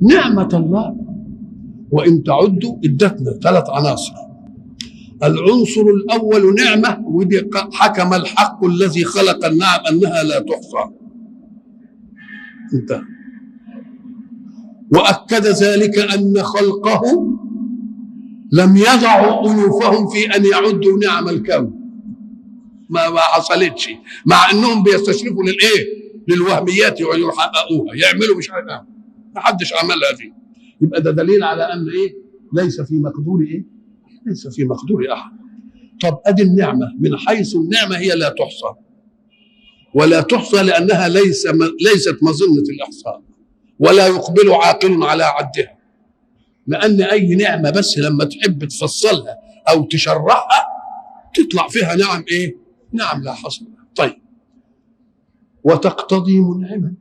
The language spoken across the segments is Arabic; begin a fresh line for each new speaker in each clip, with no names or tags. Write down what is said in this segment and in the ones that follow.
نعمة الله وإن تعدوا ادتنا 3 عناصر. العنصر الأول نعمة، ودي حكم الحق الذي خلق النعم أنها لا تحصى، انتهى. وأكد ذلك أن خلقه لم يضعوا أنوفهم في أن يعدوا نعم الكون، ما حصلتش، مع أنهم بيستشرفوا للإيه؟ للوهميات ويحققوها، يعملوا مش عارف ما حدش عملها دي. يبقى ده دليل على أن إيه؟ ليس في مقدور إيه؟ ليس في مقدور أحد. طب أدي النعمة، من حيث النعمة هي لا تحصى، ولا تحصى لأنها ليست مظنة الإحصاء، ولا يقبل عاقل على عدها، لأن أي نعمة بس لما تحب تفصلها أو تشرحها تطلع فيها نعم إيه؟ نعم لا حصر. طيب، وتقتضي منعما،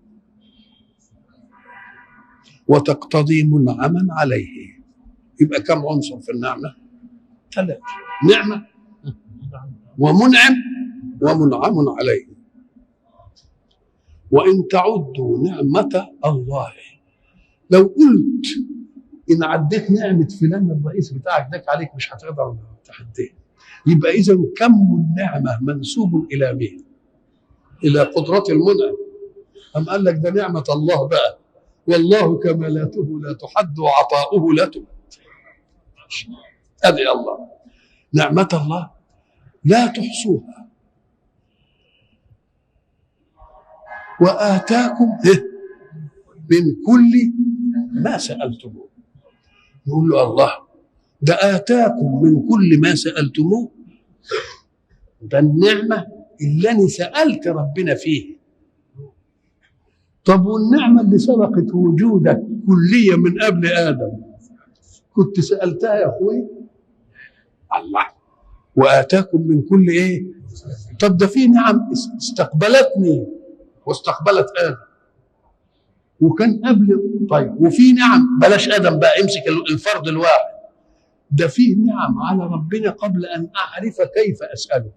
وتقتضي منعما عليه. يبقى كم عنصر في النعمة؟ 3: نعمة ومنعم ومنعم عليه. وإن تعدوا نعمة الله، لو قلت إن عديت نعمة فلان الرئيس بتاعك داك عليك مش هتقدر تحديه. يبقى إذا كم النعمة منسوب إلى مين؟ إلى قدرة المنعم. أم قال لك ده نعمة الله بقى، والله كمالاته لا تحد وعطاؤه لا تمد. أدي الله، نعمة الله لا تحصوها. وآتاكم من كل ما سألتموه. نقول له الله ده آتاكم من كل ما سألتموه، ده النعمة اللي أنا سألت ربنا فيه. طب والنعمة اللي سبقت وجودك كلية من قبل آدم كنت سألتها يا أخوي؟ الله، وآتاكم من كل إيه؟ طب ده في نعم استقبلتني واستقبلت آدم وكان قبل. طيب وفي نعم بلاش آدم بقى، امسك الفرد الواحد ده، فيه نعم على ربنا قبل أن أعرف كيف أسأله.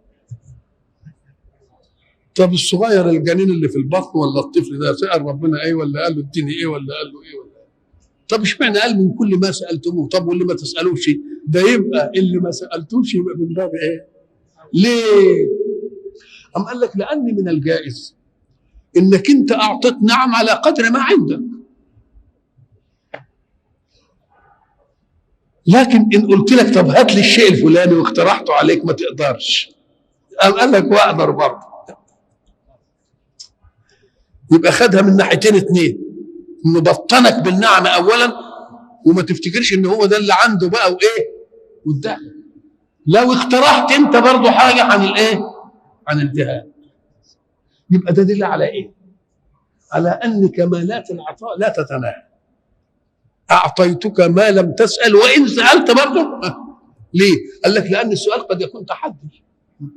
طب الصغير الجنين اللي في البطن ولا الطفل ده سأل ربنا ايه ولا قال له اديني ايه ولا قال له ايه ولا إيه؟ طب اشمعنى قال من كل ما سألتموه؟ طب واللي ما تسألوش ده يبقى اللي ما سألتوش يبقى من باب ايه؟ ليه؟ أم قال لك لأن من الجائز انك انت اعطيت نعم على قدر ما عندك، لكن ان قلت لك طب هات لي الشيء الفلاني واقترحته عليك ما تقدرش، أم قال لك واقدر برضه. يبقى خدها من ناحيتين 2، انه بطنك بالنعمه اولا وما تفتكرش ان هو ده اللي عنده بقى وايه وده. لو اقترحت انت برضه حاجه عن الايه؟ عن الجهاد، يبقى ده دليل على ايه؟ على ان كمالات العطاء لا تتناهى. اعطيتك ما لم تسال وان سالت برضه. ليه؟ قال لك لان السؤال قد يكون تحدي.